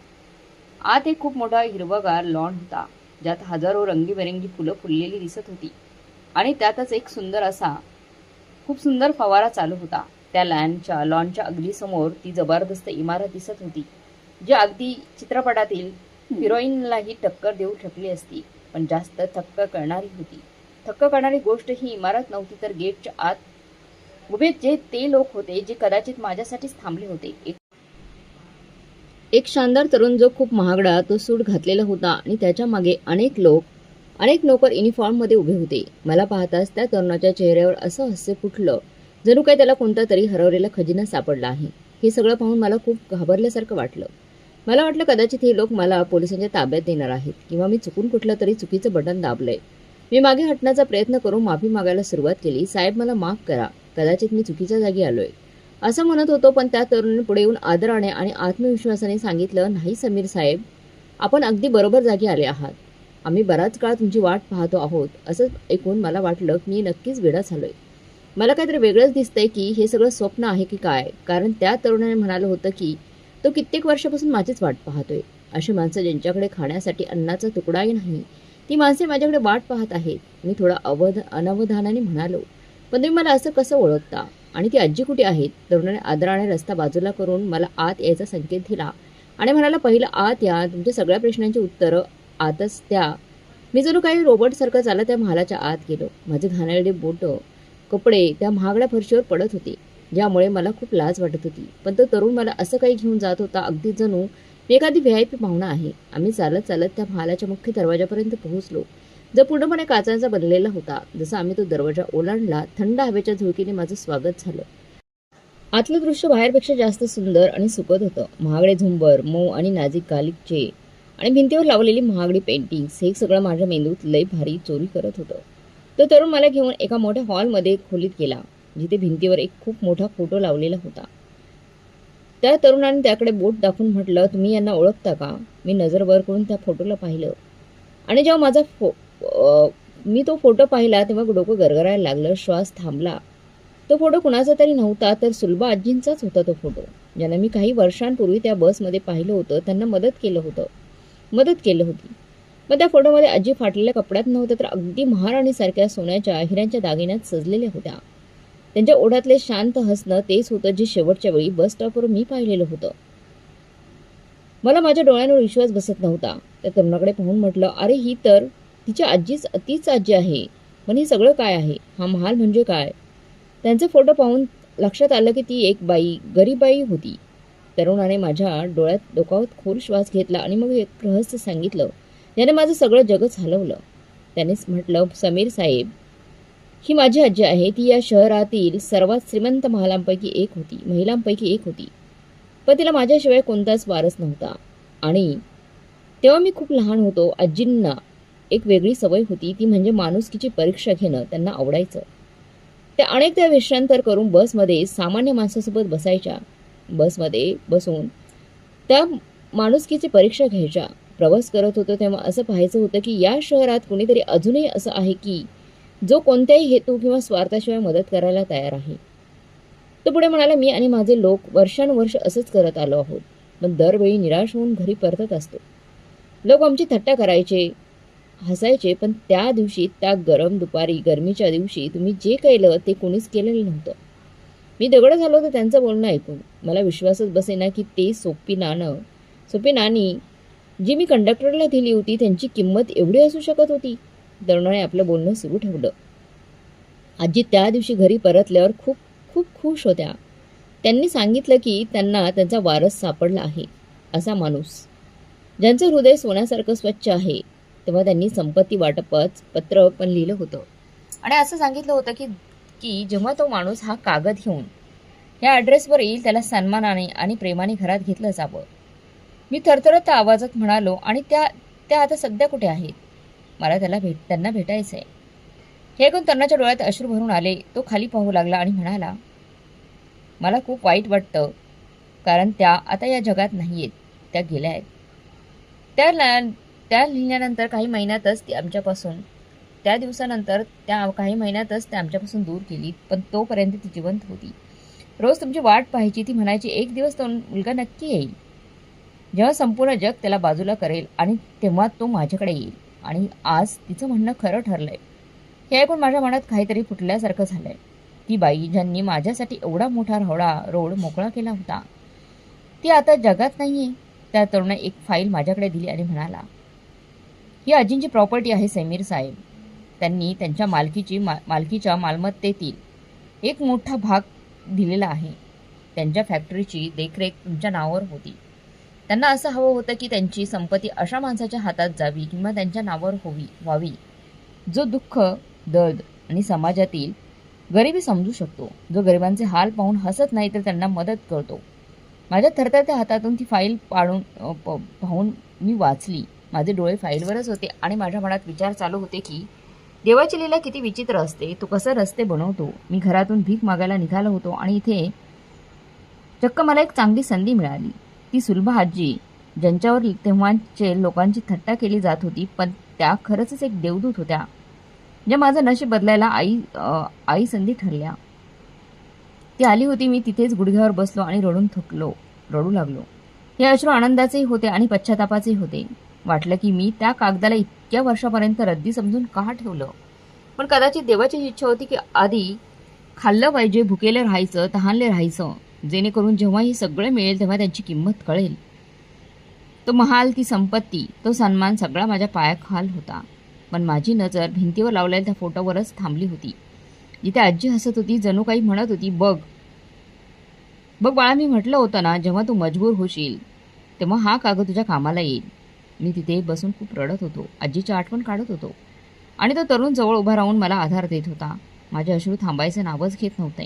S1: आत एक खूप मोठा हिरवागार लॉन होता, ज्यात हजारो रंगीबेरंगी फुलं फुललेली दिसत होती आणि त्यातच एक खूप सुंदर फवारा चालू होता. त्या लॉनच्या अगदी समोर ती जबरदस्त इमारत दिसत होती, जी अगदी चित्रपटातील हिरोईनलाही टक्कर देऊ शकली असती, पण जास्त थक्क करणारी होती. थक्क करणारी गोष्ट ही इमारत नव्हती तर गेटच्या आत उभे जे ते लोक होते जे कदाचित माझ्यासाठीच थांबले होते. एक शानदार तरुण जो खूप महागडा तो सूट घातलेला होता आणि त्याच्या मागे अनेक नोकर युनिफॉर्ममध्ये उभे होते. मला पाहताच त्या तरुणाच्या चेहऱ्यावर असं हास्य फुटलं, जणू काही त्याला कोणता तरी हरवलेला खजिना सापडला आहे. हे सगळं पाहून मला खूप घाबरल्यासारखं वाटलं. मला वाटलं कदाचित हे लोक मला पोलिसांच्या ताब्यात देणार आहेत किंवा मी चुकून कुठलं तरी चुकीचं बटन दाबलंय. मी मागे हटण्याचा प्रयत्न करून माफी मागायला सुरुवात केली. साहेब, मला माफ करा, कदाचित मी चुकीच्या जागी आलोय असं म्हणत होतो, पण त्या तरुणाने पुढे येऊन आदराने आणि आत्मविश्वासाने सांगितलं, नाही समीर साहेब, आपण अगदी बरोबर जागी आले आहात. आम्ही बराच काळ तुमची वाट पाहतो आहोत. असं ऐकून मला वाटलं की मी नक्कीच वेडा झालोय. मला काहीतरी वेगळंच दिसतंय की हे सगळं स्वप्न आहे की काय, कारण त्या तरुणाने म्हणालं होतं की तो कित्येक वर्षापासून माझीच वाट पाहतोय. अशी माणसं ज्यांच्याकडे खाण्यासाठी अन्नाचा तुकडाही नाही, ती माणसे माझ्याकडे वाट पाहत आहेत. मी थोडा अनवधानाने म्हणालो, पण तुम्ही मला असं कसं ओळखता आणि ती आजी कुठे आहेत? तरुणाने आदराने रस्ता बाजूला करून मला आत यायचा संकेत दिला आणि म्हणाला, पहिलं आत या, तुमच्या सगळ्या प्रश्नांची उत्तरं आतच द्या. मी जणू काही रोबोटसारखं चालत त्या महालाच्या आत गेलो. माझे घाणेरडे बोटं कपडे त्या महागड्या फरशीवर पडत होते, ज्यामुळे मला खूप लाज वाटत होती. पण तो तरुण मला असं काही घेऊन जात होता, अगदी जणू मी एखादी VIP पाहुणा आहे. आम्ही चालत चालत त्या महालाच्या मुख्य दरवाजापर्यंत पोहोचलो, जो पूर्णपणे काचांचा बनलेला होता. जसं आम्ही तो दरवाजा ओलांडला, थंड हवेच्या झुळकीने माझं स्वागत झालं. आतलं दृश्य बाहेरपेक्षा जास्त सुंदर आणि सुखद होतं. महागडे झुंबर, मऊ आणि नाजूक गालिचे आणि भिंतीवर लावलेली महागडी पेंटिंग्स, हे सगळं माझ्या मेंदूत लय भारी चोरी करत होतं. तो तरुण मला घेऊन एका मोठ्या हॉलमध्ये खोलीत गेला, जिथे भिंतीवर एक खूप मोठा फोटो लावलेला होता. त्या तरुणाने त्याकडे बोट दाखवून म्हटलं, तुम्ही यांना ओळखता का? मी नजर वर करून त्या फोटोला पाहिलं आणि जेव्हा मी तो फोटो पाहिला तेव्हा डोकं गरगरायला लागलं, श्वास थांबला. तो फोटो कुणाचा तरी नव्हता, तर सुलभा आजींचाच होता. तो फोटो ज्यांना मी काही वर्षांपूर्वी त्या बसमध्ये पाहिलं होतं, त्यांना मदत केली होती. मग त्या फोटोमध्ये आजी फाटलेल्या कपड्यात नव्हत्या, तर अगदी महाराणीसारख्या सोन्याच्या हिऱ्यांच्या दागिन्यात सजलेल्या होत्या. त्यांच्या ओढ्यातले शांत हसणं तेच होतं जे शेवटच्या वेळी बस स्टॉपवर मी पाहिलेलं होतं. मला माझ्या डोळ्यांवर विश्वास बसत नव्हता. त्या तरुणाकडे पाहून म्हटलं, अरे, ही तर तिच्या तीच आजी आहे. पण हे सगळं काय आहे? हा महाल म्हणजे काय? त्यांचे फोटो पाहून लक्षात आलं की ती एक गरीब बाई होती. तरुणाने माझ्या डोळ्यात डोकावत खोल श्वास घेतला आणि मग एक रहस्य सांगितलं, ज्याने माझं सगळं जगच हलवलं. त्यानेच म्हटलं, समीर साहेब, ही माझी आजी आहे. ती या शहरातील सर्वात श्रीमंत महिलांपैकी एक होती. पण तिला माझ्याशिवाय कोणताच वारस नव्हता. आणि तेव्हा मी खूप लहान होतो. आजींना एक वेगळी सवय होती, ती म्हणजे माणुसकीची परीक्षा घेणं त्यांना आवडायचं. त्या अनेकदा विश्रांतर करून बसमध्ये सामान्य माणसासोबत बसायच्या. बसमध्ये बसून त्या माणुसकीची परीक्षा घ्यायच्या. प्रवास करत होतो तेव्हा असं पाहायचं होतं की या शहरात कुणीतरी अजूनही असं आहे की जो कोणत्याही हेतू किंवा स्वार्थाशिवाय मदत करायला तयार आहे. तो पुढे म्हणाला, मी आणि माझे लोक वर्षानुवर्ष असंच करत आलो आहोत, पण दरवेळी निराश होऊन घरी परतत असतो. लोक आमची थट्टा करायचे, हसायचे, पण त्या दिवशी, त्या गरमीच्या दिवशी तुम्ही जे केलं ते कोणीच केलेलं नव्हतं. मी दगड झालो होतो त्यांचं बोलणं ऐकून. मला विश्वासच बसेना की ते सोपी नाणी जी मी कंडक्टरला दिली होती त्यांची किंमत एवढी असू शकत होती. तरुणाने आपलं बोलणं सुरू ठेवलं. आजी त्या दिवशी घरी परतल्यावर खूप खूप खुश होत्या. त्यांनी सांगितलं की त्यांना त्यांचा वारस सापडला आहे, असा माणूस ज्यांचं हृदय सोन्यासारखं स्वच्छ आहे. तेव्हा त्यांनी संपत्ती वाटपाचं पत्र पण लिहिलं होतं आणि असं सांगितलं होतं की जेव्हा तो माणूस हा कागद घेऊन या ॲड्रेसवर येईल, त्याला सन्मानाने आणि प्रेमाने घरात घेतलं जावं. मी थरथरत आवाजात म्हणालो, आणि त्या आता सध्या कुठे आहेत? मला त्यांना भेटायचं आहे. हे ऐकून तरुणाच्या डोळ्यात अश्रू भरून आले. तो खाली पाहू लागला आणि म्हणाला, मला खूप वाईट वाटतं, कारण त्या आता या जगात नाही आहेत, त्या गेल्या आहेत. त्या लिहिल्यानंतर काही महिन्यातच ती आमच्यापासून दूर गेली, पण तोपर्यंत ती जिवंत होती. रोज तुमची वाट पाहायची. ती म्हणायची, एक दिवस तो मुलगा नक्की येईल, जेव्हा संपूर्ण जग त्याला बाजूला करेल, आणि तेव्हा तो माझ्याकडे येईल. आणि आज तिचं म्हणणं खरं ठरलंय. हे ऐकून माझ्या मनात काहीतरी फुटल्यासारखं झालंय. ती बाई ज्यांनी माझ्यासाठी एवढा मोठा रोड मोकळा केला होता, ती आता जगात नाहीये. त्या तरुणाने एक फाईल माझ्याकडे दिली आणि म्हणाला, ही आजींची प्रॉपर्टी आहे समीर साहेब. त्यांनी त्यांच्या मालकीच्या मालमत्तेतील एक मोठा भाग दिलेला आहे. त्यांच्या फॅक्टरीची देखरेख तुमच्या नावावर होती. त्यांना असं हवं होतं की त्यांची संपत्ती अशा माणसाच्या हातात जावी किंवा त्यांच्या नावावर व्हावी जो दुःख, दर्द आणि समाजातील गरिबी समजू शकतो, जो गरिबांचे हाल पाहून हसत नाही तर त्यांना मदत करतो. माझ्या थरथरत्या हातातून ती फाईल पाहून मी वाचली. माझे डोळे फाईलवरच होते आणि माझ्या मनात विचार चालू होते की देवाची लीला किती विचित्र असते. तो कसा रस्ते बनवतो. मी घरातून भीक मागायला निघालो होतो आणि इथे चक्क मला एक चांगली संधी मिळाली. ती सुलभा आजी, ज्यांच्यावर तेव्हाचे लोकांची थट्टा केली जात होती, पण त्या खरंच एक देवदूत होत्या, ज्या माझं नशीब बदलायला आई संधी ठरल्या. ती आली होती. मी तिथेच गुडघ्यावर बसलो आणि रडू लागलो. हे अश्रू आनंदाचेही होते आणि पश्चातापाचेही होते. वाटलं की मी त्या कागदाला इतक्या वर्षापर्यंत रद्दी समजून का ठेवलं. पण कदाचित देवाची इच्छा होती की आधी खाल्लं पाहिजे, भुकेले राहायचं, तहानले राहायचं, जेणेकरून जेव्हा हे सगळं मिळेल तेव्हा त्यांची किंमत कळेल. तो महाल, ती संपत्ती, तो सन्मान सगळा माझ्या पायाखाल होता. पण माझी नजर भिंतीवर लावलेल्या त्या फोटोवरच थांबली होती, जिथे आजी हसत होती, जणू काही म्हणत होती, बघ बाळा, मी म्हटलं होतं ना, जेव्हा तू मजबूर होशील तेव्हा हा कागद तुझ्या कामाला येईल. मी तिथे बसून खूप रडत होतो. आजीची आठवण काढत होतो आणि तो तरुण जवळ उभा राहून मला आधार देत होता. माझे अश्रू थांबायचे नावच घेत नव्हते,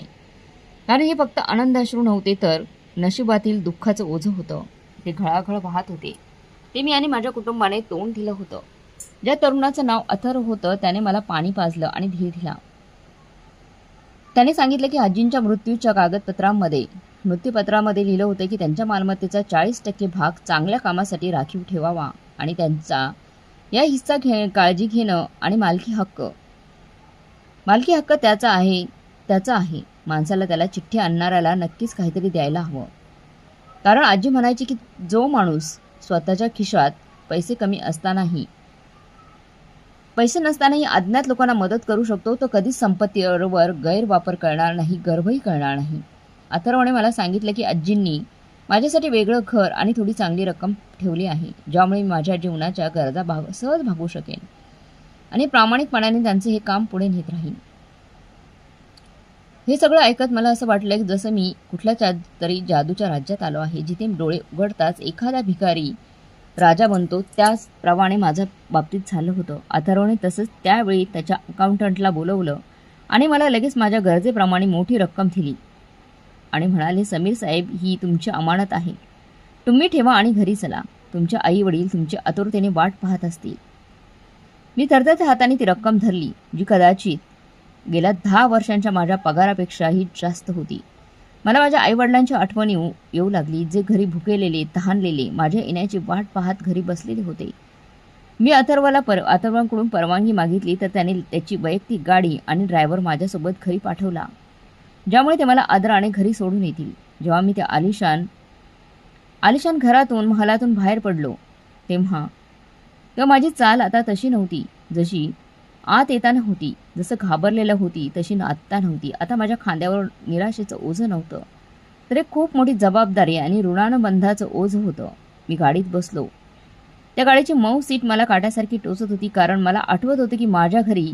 S1: कारण हे फक्त आनंद अश्रू नव्हते तर नशिबातील दुःखाचं ओझं होतं. ते घळाघळ वाहत होते. ते मी आणि माझ्या कुटुंबाने तोंड दिलं होतं. ज्या तरुणाचं नाव अथर्व होतं त्याने मला पाणी पाजलं आणि धीर दिला. त्याने सांगितलं की आजींच्या मृत्यूपत्रामध्ये लिहिलं होतं की त्यांच्या मालमत्तेचा 40% भाग चांगल्या कामासाठी राखीव ठेवावा आणि त्यांचा या हिस्सा काळजी घेणं आणि मालकी हक्क त्याचा आहे. माणसाला त्याला चिठ्ठी आणणाऱ्याला नक्कीच काहीतरी द्यायला हवं. कारण आजी म्हणायची की जो माणूस स्वतःच्या खिशात पैसे नसतानाही अज्ञात लोकांना मदत करू शकतो, तो कधीच संपत्तीवर गैरवापर करणार नाही, गर्वही करणार नाही. अथर्वने मला सांगितलं की आजींनी माझ्यासाठी वेगळं घर आणि थोडी चांगली रक्कम ठेवली आहे, ज्यामुळे मी माझ्या जीवनाच्या गरजा सहज भागवू शकेन आणि प्रामाणिकपणाने त्यांचे हे काम पुढे नेत राहीन. हे सगळं ऐकत मला असं वाटलं की जसं मी कुठल्या तरी जादूच्या राज्यात आलो आहे, जिथे डोळे उघडताच एखादा भिकारी राजा बनतो. त्याचप्रमाणे माझ्या बाबतीत झालं होतं. अथर्वने तसंच त्यावेळी त्याच्या अकाउंटंटला बोलवलं आणि मला लगेच माझ्या गरजेप्रमाणे मोठी रक्कम दिली आणि म्हणाले, समीर साहेब, ही तुमची अमानत आहे. तुम्ही ठेवा आणि घरी चला. तुमचे आई वडील तुमची आतुरतेने वाट पाहत असतील. मी थरथरत्या हाताने ती रक्कम धरली, जी कदाचित गेल्या 10 वर्षांच्या माझ्या पगारापेक्षाही जास्त होती. मला माझ्या आईवडिलांची आठवण येऊ लागली, जे घरी भुकेलेले, तहानलेले, माझ्या येण्याची वाट पाहत घरी बसलेले होते. मी अथर्वांकडून परवानगी मागितली तर त्याने त्याची वैयक्तिक गाडी आणि ड्रायव्हर माझ्यासोबत घरी पाठवला, ज्यामुळे ते मला आदराने घरी सोडून येतील. जेव्हा मी त्या आलिशान महालातून बाहेर पडलो तेव्हा माझी चाल आता तशी नव्हती जशी आत येताना होती. जसं घाबरलेलं होती तशी आत्ता नव्हती. आता माझ्या खांद्यावर निराशेचं ओझं नव्हतं, तर एक खूप मोठी जबाबदारी आणि ऋणानुबंधाचं ओझं होतं. मी गाडीत बसलो. त्या गाडीची मऊ सीट मला काट्यासारखी टोचत होती, कारण मला आठवत होतं की माझ्या घरी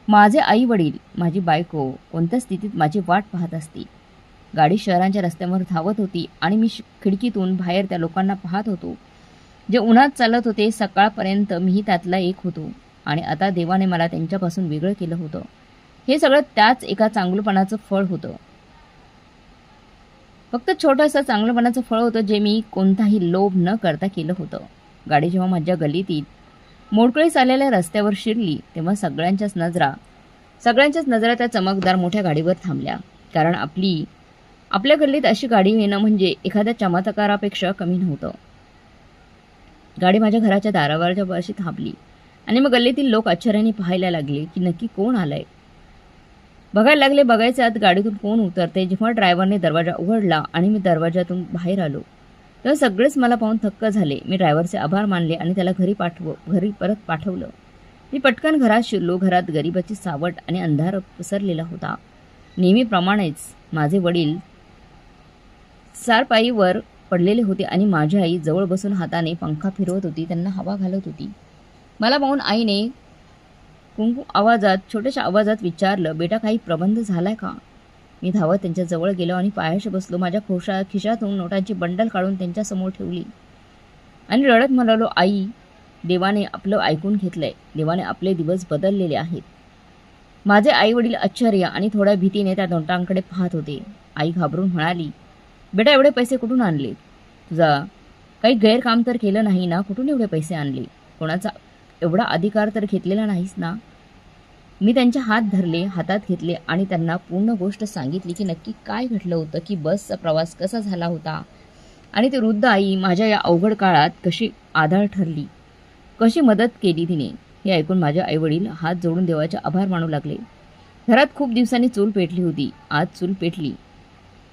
S1: माझे आई वडील, माझी बायको कोणत्या स्थितीत माझी वाट पाहत असतील. गाडी शहरांच्या रस्त्यावर धावत होती आणि मी खिडकीतून बाहेर त्या लोकांना पाहत होतो, जे उन्हात चालत होते. सकाळपर्यंत मीही त्यातला एक होतो आणि आता देवाने मला त्यांच्यापासून वेगळं केलं होतं. हे सगळं त्याच एका चांगुलपणाचं फळ होतं. फक्त छोटंसं चांगलपणाचं फळ होतं, जे मी कोणताही लोभ न करता केलं होतं. गाडी जेव्हा माझ्या गल्लीतील मोडकळीस आलेल्या रस्त्यावर शिरली तेव्हा सगळ्यांच्याच नजरा त्या चमकदार मोठ्या गाडीवर थांबल्या. कारण आपल्या गल्लीत अशी गाडी येणं म्हणजे एखाद्या चमत्कारापेक्षा कमी नव्हतं. गाडी माझ्या घराच्या दारावरच्या पाशी थांबली आणि मग गल्लीतील लोक आश्चर्याने पाहायला लागले की नक्की कोण आलंय. बघायला लागले. बघायचे आत गाडीतून कोण उतरते. जेव्हा ड्रायव्हरने दरवाजा उघडला आणि मी दरवाजातून बाहेर आलो तेव्हा सगळेच मला पाहून थक्क झाले. मी ड्रायव्हरचे आभार मानले आणि त्याला घरी परत पाठवलं. मी पटकन घरात शिरलो. घरात गरिबाची सावट आणि अंधार पसरलेला होता. नेहमीप्रमाणेच माझे वडील चारपाईवर पडलेले होते आणि माझी आई जवळ बसून हाताने पंखा फिरवत होती, त्यांना हवा घालत होती. मला पाहून आईने छोट्याशा आवाजात विचारलं, बेटा, काही प्रबंध झालाय का? मी धावत त्यांच्या जवळ गेलो आणि पायाशी बसलो. माझ्या खिशातून नोटांची बंडल काढून त्यांच्यासमोर ठेवली आणि रडत म्हणालो, आई, देवाने आपलं ऐकून घेतलंय. देवाने आपले दिवस बदललेले आहेत. माझे आई वडील आश्चर्य आणि थोड्या भीतीने त्या नोटांकडे पाहत होते. आई घाबरून म्हणाली, बेटा, एवढे पैसे कुठून आणले? तुझा काही गैरकाम तर केलं नाही ना? कुठून एवढे पैसे आणले? कोणाचा एवढा अधिकार तर घेतलेला नाहीस ना? मी त्यांचे हात धरले, हातात घेतले आणि त्यांना पूर्ण गोष्ट सांगितली की नक्की काय घडलं होतं, की बसचा प्रवास कसा झाला होता आणि ती वृद्ध आई माझ्या या अवघड काळात कशी आधार ठरली, कशी मदत केली तिने. हे ऐकून माझे आईवडील हात जोडून देवाचे आभार मानू लागले. घरात खूप दिवसांनी चूल पेटली होती. आज चूल पेटली.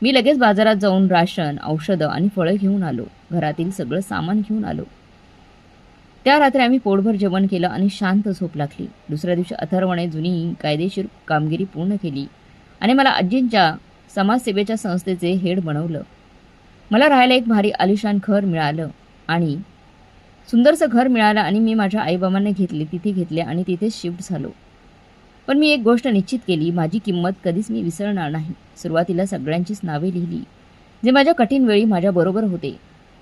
S1: मी लगेच बाजारात जाऊन राशन, औषधं आणि फळं घेऊन आलो. घरातील सगळं सामान घेऊन आलो. त्या रात्री आम्ही पोटभर जेवण केलं आणि शांत झोप लागली. दुसऱ्या दिवशी अथर्वने जुनी कायदेशीर कामगिरी पूर्ण केली आणि मला आजींच्या समाजसेवेच्या संस्थेचे हेड बनवलं. मला राहायला एक भारी आलिशान घर मिळालं आणि सुंदरसं घर मिळालं आणि मी माझ्या आईबाबांना तिथे घेतले आणि तिथेच शिफ्ट झालो. पण मी एक गोष्ट निश्चित केली, माझी किंमत कधीच मी विसरणार नाही. सुरुवातीला सगळ्यांचीच नावे लिहिली, जे माझ्या कठीण वेळी माझ्याबरोबर होते.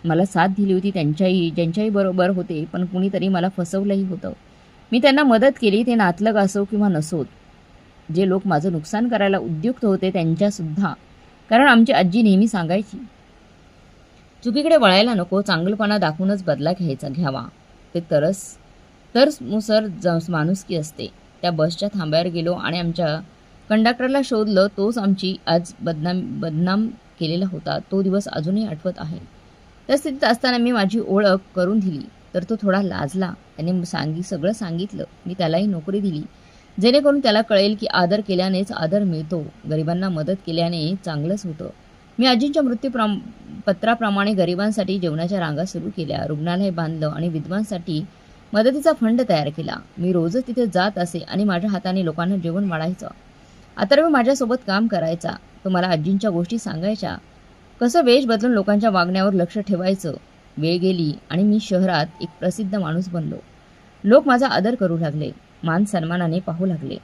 S1: मला साथ दिली होती ज्यांच्याही बरोबर होते, पण कुणीतरी मला फसवलंही होतं. मी त्यांना मदत केली, ते नातलग असो किंवा नसोत. जे लोक माझं नुकसान करायला उद्युक्त होते त्यांच्यासुद्धा. कारण आमची आजी नेहमी सांगायची, चुकीकडे वळायला नको, चांगलपणा दाखवूनच बदला घ्यावा. ते तरमुसर माणुसकी असते. त्या बसच्या थांब्यावर गेलो आणि आमच्या कंडक्टरला शोधलं. तोच आमची आज बदनाम केलेला होता. तो दिवस अजूनही आठवत आहे. त्या स्थितीत असताना मी माझी ओळख करून दिली तर तो थोडा लाजला. त्याने सगळं सांगितलं. मी त्यालाही नोकरी दिली, जेणेकरून त्याला कळेल की आदर केल्यानेच आदर मिळतो, गरिबांना मदत केल्याने चांगलंच होतं. मी आजींच्या मृत्यूपत्राप्रमाणे गरिबांसाठी जेवणाच्या रांगा सुरू केल्या, रुग्णालय बांधलं आणि विधवांसाठी मदतीचा फंड तयार केला. मी रोजच तिथे जात असे आणि माझ्या हाताने लोकांना जेवण वाढायचं. अथर्व माझ्यासोबत काम करायचा. तो मला आजींच्या गोष्टी सांगायच्या, कसं वेश बदलून लोकांच्या वागण्यावर लक्ष ठेवायचं. वेळ गेली आणि मी शहरात एक प्रसिद्ध माणूस बनलो. लोक माझा आदर करू लागले, मान सन्मानाने पाहू लागले.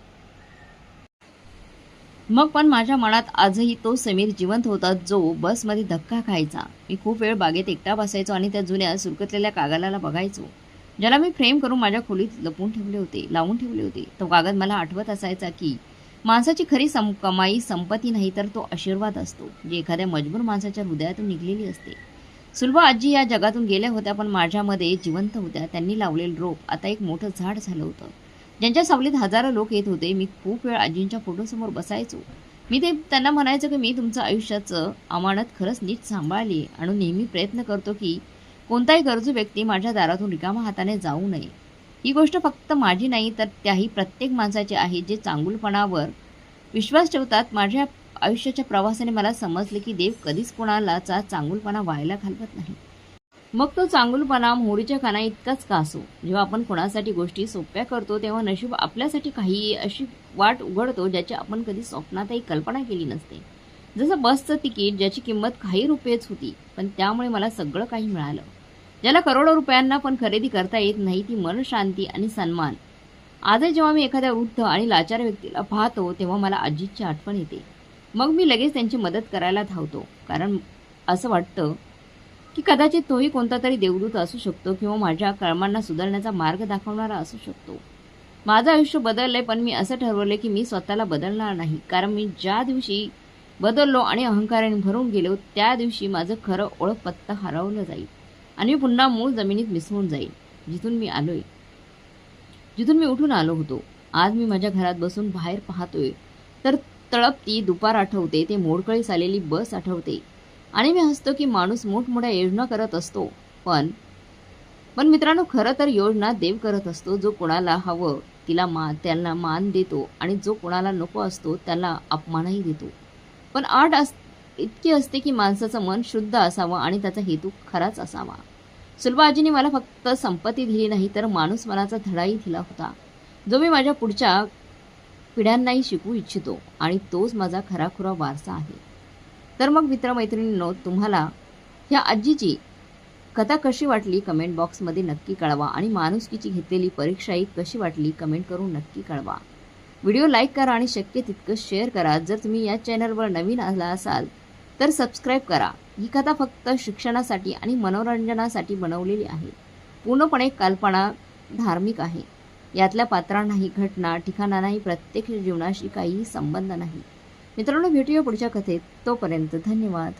S1: मग पण माझ्या मनात आजही तो समीर जिवंत होता, जो बसमध्ये धक्का खायचा. मी खूप वेळ बागेत एकटा बसायचो आणि त्या जुन्या सुरकतलेल्या कागदाला बघायचो, ज्याला मी फ्रेम करून माझ्या खोलीत लावून ठेवले होते. तो कागद मला आठवत असायचा की माणसाची खरी कमाई संपत्ती नाही तर तो आशीर्वाद असतो, जी एखाद्या मजबूर माणसाच्या हृदयातून निघलेली असते. सुलभा आजी या जगातून गेल्या होत्या, पण माझ्यामध्ये जिवंत होत्या. त्यांनी लावलेलं रोप आता एक मोठं झाड झालं होतं, ज्यांच्या सावलीत हजारो लोक येत होते. मी खूप वेळ आजींच्या फोटोसमोर बसायचो. मी त्यांना म्हणायचो की मी तुमचं आयुष्याचं अमानत खरंच नीट सांभाळली आणि नेहमी प्रयत्न करतो की कोणताही गरजू व्यक्ती माझ्या दारातून रिकामा हाताने जाऊ नये. ही गोष्ट फक्त माझी नाही तर त्याही प्रत्येक माणसाची आहे, जे चांगुलपणावर विश्वास ठेवतात. माझ्या आयुष्याच्या प्रवासाने मला समजले की देव कधीच कोणालाचा चांगुलपणा व्हायला घालवत नाही. मग तो चांगुलपणा मोहरीच्या काना इतकाच का असो. जेव्हा आपण कोणासाठी गोष्टी सोप्या करतो, तेव्हा नशीब आपल्यासाठी काही अशी वाट उघडतो ज्याची आपण कधी स्वप्नातही कल्पना केली नसते. जसं बसचं तिकीट, ज्याची किंमत काही रुपयेच होती, पण त्यामुळे मला सगळं काही मिळालं. ज्याला करोडो रुपयांना पण खरेदी करता येत नाही, ती मनशांती आणि सन्मान. आजही जेव्हा मी एखाद्या वृद्ध आणि लाचार व्यक्तीला पाहतो, तेव्हा मला आजीची आठवण येते. मग मी लगेच त्यांची मदत करायला धावतो, कारण असं वाटतं की कदाचित तोही कोणता तरी देवदूत असू शकतो किंवा माझ्या कर्मांना सुधारण्याचा मार्ग दाखवणारा असू शकतो. माझं आयुष्य बदललंय, पण मी असं ठरवलंय की मी स्वतःला बदलणार नाही. कारण मी ज्या दिवशी बदललो आणि अहंकाराने भरून गेलो, त्या दिवशी माझं खरं ओळखपत्ता हरवलं जाईल आणि मी पुन्हा मूळ जमिनीत मिसळून जाईल, जिथून मी उठून आलो होतो. आज मी माझ्या घरात बसून बाहेर पाहतोय तर तळपती दुपार आठवते, ते मोडकळीस आलेली बस आठवते आणि मी हसतो की माणूस मोठमोठ्या योजना करत असतो, पण मित्रांनो, खरं तर योजना देव करत असतो. जो कोणाला हवं त्यांना मान देतो आणि जो कोणाला नको असतो त्याला अपमानही देतो. पण इतकी असते की माणसाचं मन शुद्ध असावं आणि त्याचा हेतू खराच असावा. सुलभा आजीने मला फक्त संपत्ती दिली नाही तर माणूस मनाचा धडाही दिला होता, जो मी माझ्या पुढच्या पिढ्यांनाही शिकवू इच्छितो आणि तोच माझा खराखुरा वारसा आहे. तर मग मित्रमैत्रिणींनो, तुम्हाला ह्या आजीची कथा कशी वाटली कमेंट बॉक्समध्ये नक्की कळवा आणि माणुसकीची घेतलेली परीक्षाही कशी वाटली कमेंट करून नक्की कळवा. व्हिडिओ लाईक करा आणि शक्य तितकं शेअर करा. जर तुम्ही या चॅनलवर नवीन आला असाल तर सबस्क्राईब करा. ही कथा फक्त शिक्षणासाठी आणि मनोरंजनासाठी बनवलेली आहे. पूर्णपणे कल्पना धार्मिक आहे. यातल्या पात्रांनाही, घटना, ठिकाणांनाही प्रत्यक्ष जीवनाशी काहीही संबंध नाही. मित्रांनो, भेटूया पुढच्या कथेत. तोपर्यंत धन्यवाद.